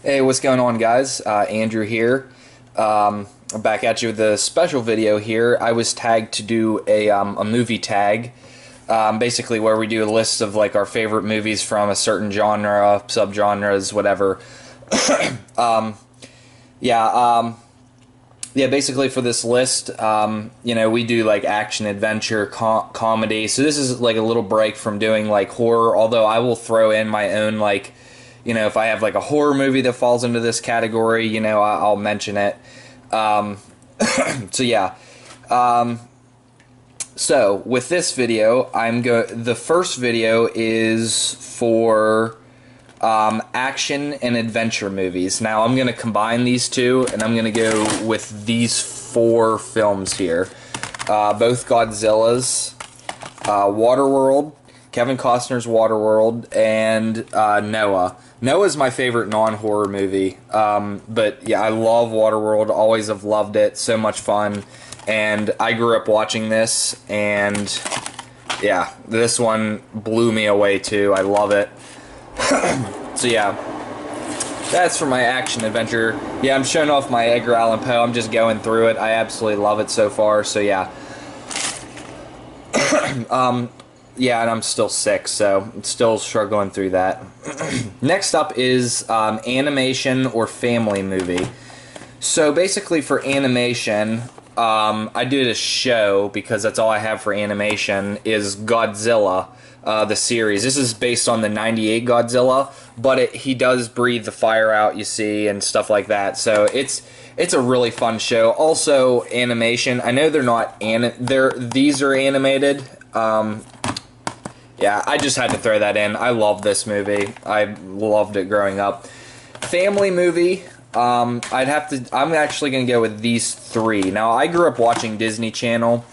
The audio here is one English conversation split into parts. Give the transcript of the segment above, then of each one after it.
Hey, what's going on, guys? Andrew here. I'm back at you with a special video here. I was tagged to do a movie tag, basically where we do a list of like our favorite movies from a certain genre, subgenres, whatever. um, yeah, yeah. Basically, for this list, we do like action, adventure, comedy. So this is like a little break from doing like horror. Although I will throw in my own like. If I have like a horror movie that falls into this category, I'll mention it. Um, so yeah. So with this video, the first video is for action and adventure movies. Now I'm gonna combine these two, and I'm gonna go with these four films here. Both Godzilla's, Waterworld, Kevin Costner's Waterworld, and Noah. Noah's my favorite non-horror movie, but yeah, I love Waterworld, always have loved it, so much fun, and I grew up watching this, and yeah, this one blew me away too, I love it. So yeah, that's for my action adventure. Yeah, I'm showing off my Edgar Allan Poe, I'm just going through it, I absolutely love it so far, so yeah. Yeah, and I'm still sick, so I'm still struggling through that. Next up is animation or family movie. So basically for animation, I did a show, because that's all I have for animation, is Godzilla, the series. This is based on the 98 Godzilla, but he does breathe the fire out, you see, and stuff like that. So it's a really fun show. Also, animation. I know they're not these are animated. Yeah, I just had to throw that in. I love this movie. I loved it growing up. Family movie. I'm actually gonna go with these three. Now, I grew up watching Disney Channel,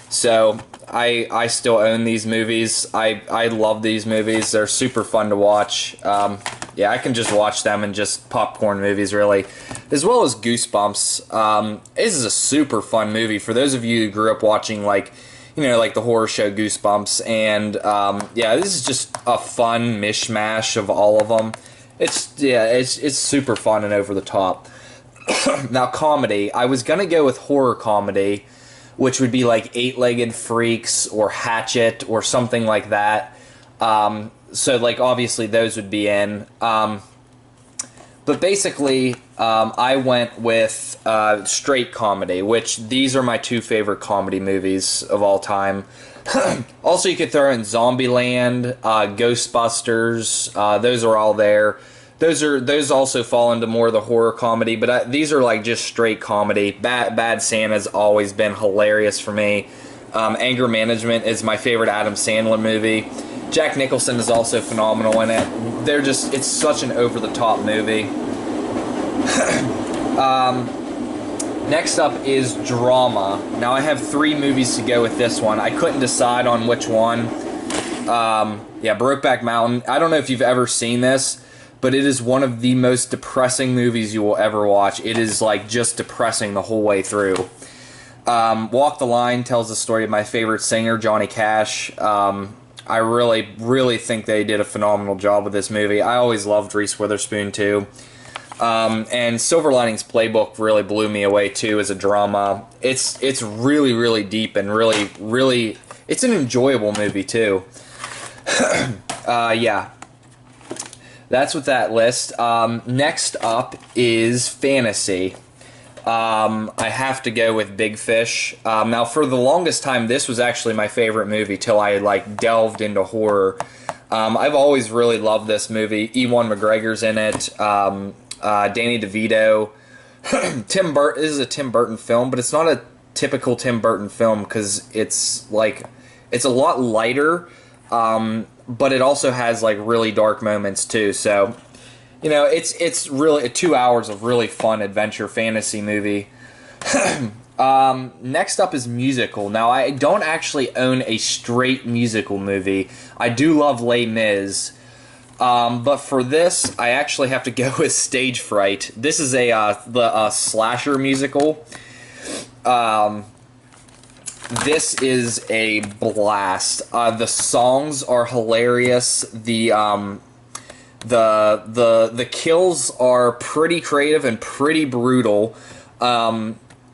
so I still own these movies. I love these movies. They're super fun to watch. Yeah, I can just watch them and just popcorn movies, really, as well as Goosebumps. This is a super fun movie for those of you who grew up watching like the horror show Goosebumps, and yeah, this is just a fun mishmash of all of them. It's super fun and over the top. Now, comedy. I was gonna go with horror comedy, which would be like Eight-Legged Freaks or Hatchet or something like that. So like obviously those would be in. But basically, I went with straight comedy, which these are my two favorite comedy movies of all time. Also, you could throw in Zombieland, Ghostbusters. Those are all there. Those also fall into more of the horror comedy, but these are like just straight comedy. Bad Santa's always been hilarious for me. Anger Management is my favorite Adam Sandler movie. Jack Nicholson is also phenomenal in it. It's such an over-the-top movie. Next up is drama. Now, I have three movies to go with this one. I couldn't decide on which one. Yeah, Brokeback Mountain. I don't know if you've ever seen this, but it is one of the most depressing movies you will ever watch. It is like just depressing the whole way through. Walk the Line tells the story of my favorite singer, Johnny Cash. I really, really think they did a phenomenal job with this movie. I always loved Reese Witherspoon, too. And Silver Linings Playbook really blew me away, too, as a drama. It's really, really deep and really, really... It's an enjoyable movie, too. Yeah. That's with that list. Next up is fantasy. I have to go with Big Fish. Now, for the longest time, this was actually my favorite movie till I like delved into horror. I've always really loved this movie. Ewan McGregor's in it. Danny DeVito. Tim Burton. This is a Tim Burton film, but it's not a typical Tim Burton film because it's a lot lighter, but it also has like really dark moments too. So. It's really 2 hours of really fun adventure fantasy movie. Next up is musical. Now, I don't actually own a straight musical movie. I do love Les Mis. But for this, I actually have to go with Stage Fright. This is the slasher musical. This is a blast. The songs are hilarious. The kills are pretty creative and pretty brutal.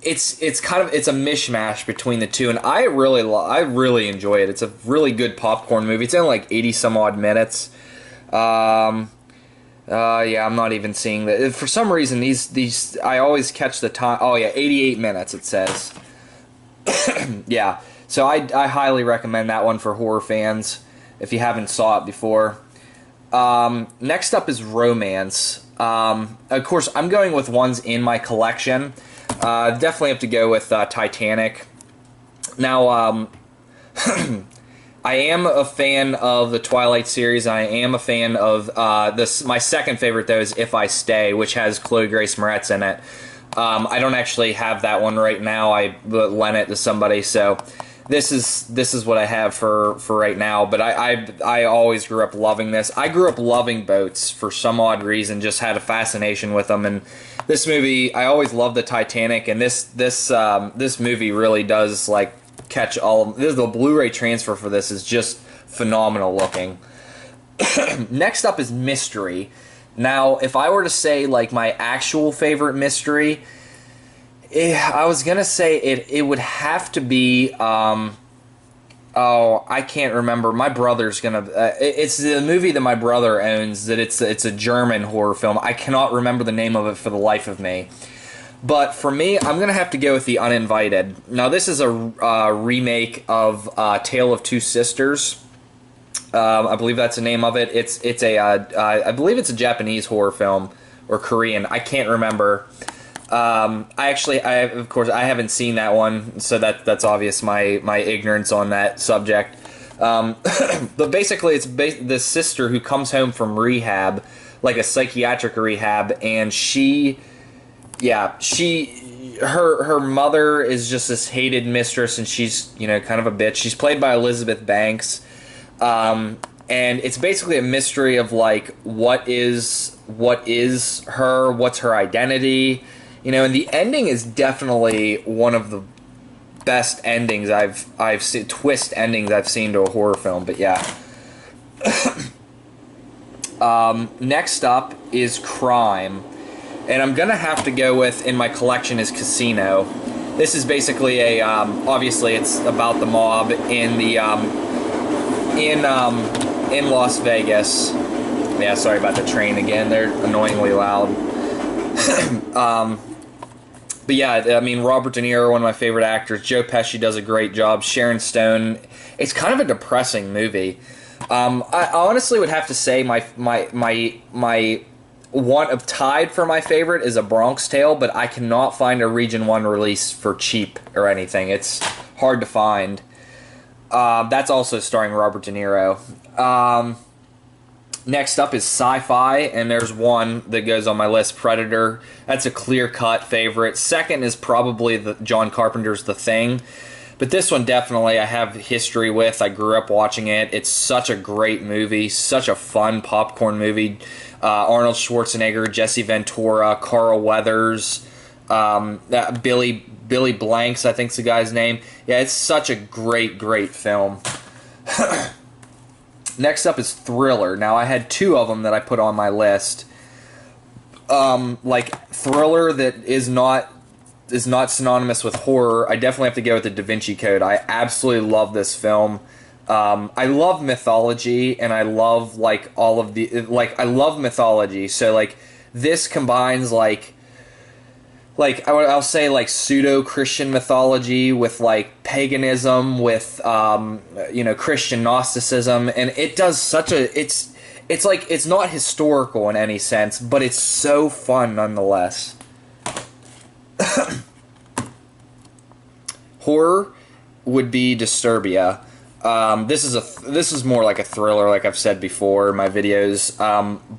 It's a mishmash between the two, and I really enjoy it. It's a really good popcorn movie. It's in like 80 some odd minutes. Yeah, I'm not even seeing that. For some reason, these I always catch the time. Oh yeah, 88 minutes it says. Yeah, so I highly recommend that one for horror fans if you haven't saw it before. Next up is romance. Of course, I'm going with ones in my collection. Definitely have to go with Titanic. Now, I am a fan of the Twilight series. I am a fan of this. My second favorite, though, is If I Stay, which has Chloe Grace Moretz in it. I don't actually have that one right now. I lent it to somebody, so this is what I have for right now. But I always grew up loving this. I grew up loving boats for some odd reason. Just had a fascination with them. And this movie, I always loved the Titanic, and this movie really does like catch all. The Blu-ray transfer for this is just phenomenal looking. Next up is mystery. Now, if I were to say like my actual favorite mystery, I was gonna say it would have to be oh, I can't remember. My brother's gonna. It's the movie that my brother owns. That it's a German horror film. I cannot remember the name of it for the life of me. But for me, I'm gonna have to go with The Uninvited. Now, this is a remake of Tale of Two Sisters. I believe that's the name of it. It's a I believe it's a Japanese horror film or Korean. I can't remember. Of course, I haven't seen that one, so that's obvious my ignorance on that subject. But basically, it's the sister who comes home from rehab, like a psychiatric rehab, and her mother is just this hated mistress, and she's kind of a bitch. She's played by Elizabeth Banks, and it's basically a mystery of like what is her, what's her identity. And the ending is definitely one of the best endings I've seen, twist endings I've seen to a horror film. But yeah. Next up is crime, and I'm gonna have to go with, in my collection, is Casino. This is basically a obviously it's about the mob in the in Las Vegas. Yeah, sorry about the train again. They're annoyingly loud. But yeah, I mean, Robert De Niro, one of my favorite actors. Joe Pesci does a great job. Sharon Stone. It's kind of a depressing movie. I honestly would have to say my one of tied for my favorite is A Bronx Tale, but I cannot find a Region 1 release for cheap or anything. It's hard to find. That's also starring Robert De Niro. Next up is sci-fi, and there's one that goes on my list, Predator. That's a clear-cut favorite. Second is probably John Carpenter's The Thing. But this one definitely I have history with. I grew up watching it. It's such a great movie, such a fun popcorn movie. Arnold Schwarzenegger, Jesse Ventura, Carl Weathers, Billy Blanks, I think's the guy's name. Yeah, it's such a great film. Next up is Thriller. Now, I had two of them that I put on my list. Like Thriller that is not synonymous with horror. I definitely have to go with the Da Vinci Code. I absolutely love this film. I love mythology, and I love like all of the I love mythology. So like this combines I'll say like pseudo-Christian mythology with like paganism, with Christian Gnosticism, and it does such a it's like it's not historical in any sense, but it's so fun nonetheless. Horror would be Disturbia. This is more like a thriller, like I've said before in my videos,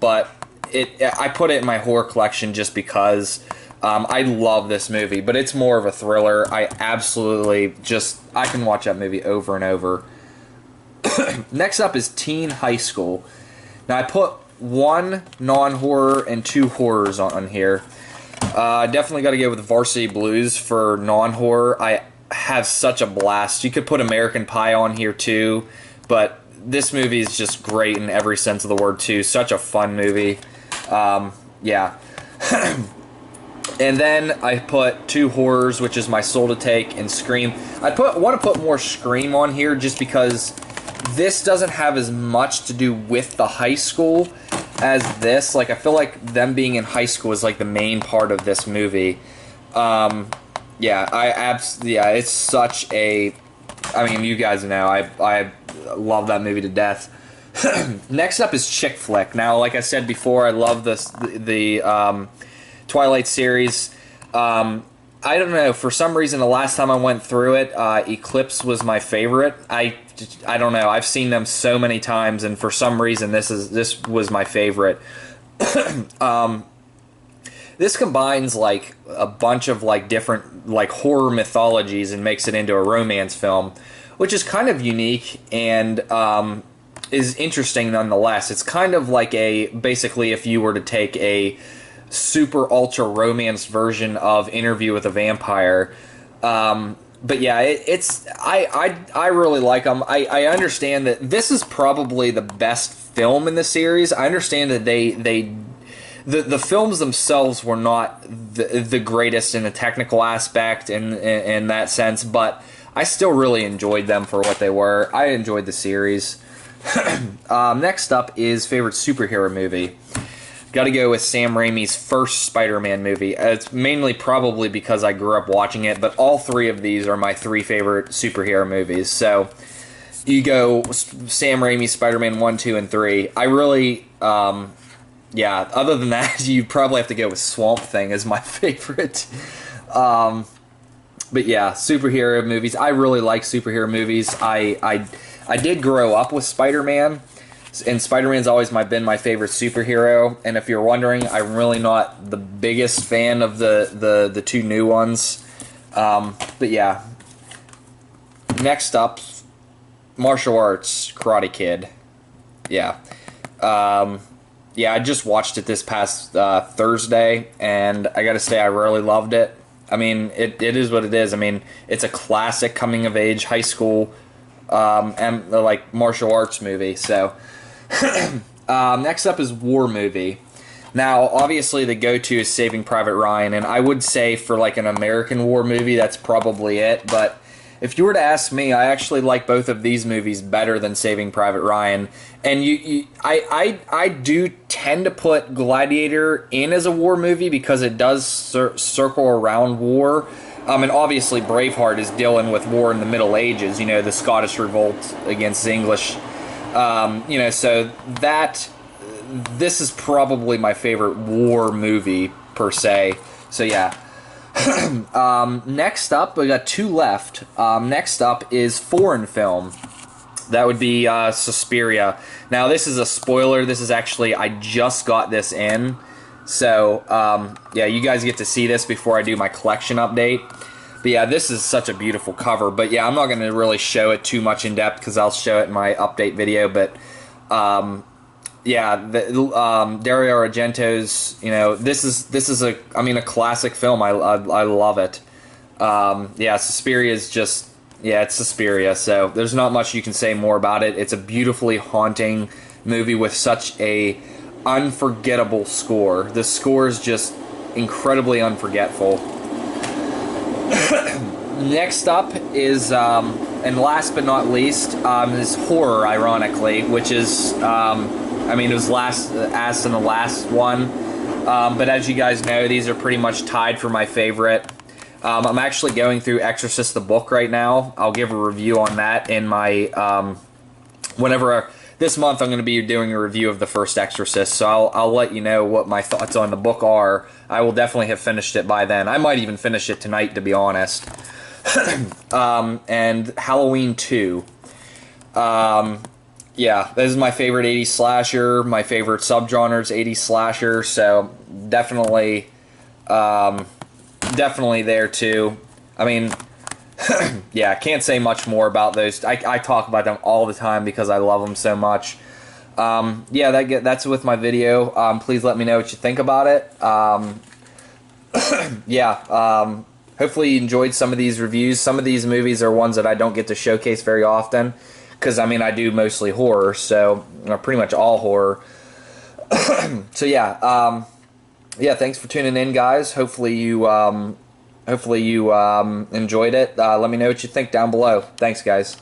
but I put it in my horror collection just because. I love this movie, but it's more of a thriller. I can watch that movie over and over. Next up is Teen High School. Now, I put one non-horror and two horrors on here. Definitely got to go with Varsity Blues for non-horror. I have such a blast. You could put American Pie on here too, but this movie is just great in every sense of the word, too. Such a fun movie. Yeah. And then I put 2 horrors, which is My Soul to Take and Scream. Want to put more Scream on here just because this doesn't have as much to do with the high school as this. Like, I feel like them being in high school is like the main part of this movie. Yeah, it's such a... I mean, you guys know, I love that movie to death. Next up is Chick Flick. Now, like I said before, I love the Twilight series. I don't know, for some reason the last time I went through it, Eclipse was my favorite. I don't know, I've seen them so many times, and for some reason this was my favorite. This combines like a bunch of like different like horror mythologies and makes it into a romance film, which is kind of unique and is interesting nonetheless. It's kind of like basically if you were to take a super ultra romance version of Interview with a Vampire. But yeah, I really like them. I understand that this is probably the best film in the series. I understand that the films themselves were not the greatest in a technical aspect in that sense, but I still really enjoyed them for what they were. I enjoyed the series. Next up is favorite superhero movie. Got to go with Sam Raimi's first Spider-Man movie. It's mainly probably because I grew up watching it, but all 3 of these are my 3 favorite superhero movies. So you go Sam Raimi's Spider-Man 1, 2, and 3. I really, yeah, other than that, you probably have to go with Swamp Thing as my favorite. But yeah, superhero movies. I really like superhero movies. I did grow up with Spider-Man. And Spider-Man's always been my favorite superhero. And if you're wondering, I'm really not the biggest fan of the 2 new ones. But yeah. Next up, martial arts, Karate Kid. Yeah. Yeah, I just watched it this past Thursday, and I gotta say I really loved it. I mean, it is what it is. I mean, it's a classic coming-of-age high school and like martial arts movie, so... Next up is war movie. Now, obviously, the go-to is Saving Private Ryan, and I would say for like an American war movie, that's probably it. But if you were to ask me, I actually like both of these movies better than Saving Private Ryan. And I do tend to put Gladiator in as a war movie because it does circle around war. And obviously, Braveheart is dealing with war in the Middle Ages. You know, the Scottish revolt against the English. You know, so this is probably my favorite war movie, per se. So, yeah. Next up, we got 2 left. Next up is foreign film. That would be Suspiria. Now, this is a spoiler. This is actually, I just got this in. So, yeah, you guys get to see this before I do my collection update. But yeah, this is such a beautiful cover. But yeah, I'm not going to really show it too much in depth because I'll show it in my update video. But yeah, Dario Argento's, you know, this is a classic film. I love it. Yeah, Suspiria is just, yeah, it's Suspiria. So there's not much you can say more about it. It's a beautifully haunting movie with such a unforgettable score. The score is just incredibly unforgettable. Next up is, and last but not least, is horror, ironically, which is, I mean, it was asked in the last one, but as you guys know, these are pretty much tied for my favorite. I'm actually going through Exorcist the book right now. I'll give a review on that in my, this month I'm going to be doing a review of the first Exorcist, so I'll let you know what my thoughts on the book are. I will definitely have finished it by then. I might even finish it tonight, to be honest. And Halloween 2. Yeah, this is my favorite 80s slasher, my favorite subgenres 80s slasher, so definitely, definitely there too. I mean, yeah, I can't say much more about those. I talk about them all the time because I love them so much. Yeah, that's with my video. Please let me know what you think about it. Yeah, hopefully you enjoyed some of these reviews. Some of these movies are ones that I don't get to showcase very often because I mean I do mostly horror, so pretty much all horror. So yeah, yeah. Thanks for tuning in, guys. Hopefully you enjoyed it. Let me know what you think down below. Thanks, guys.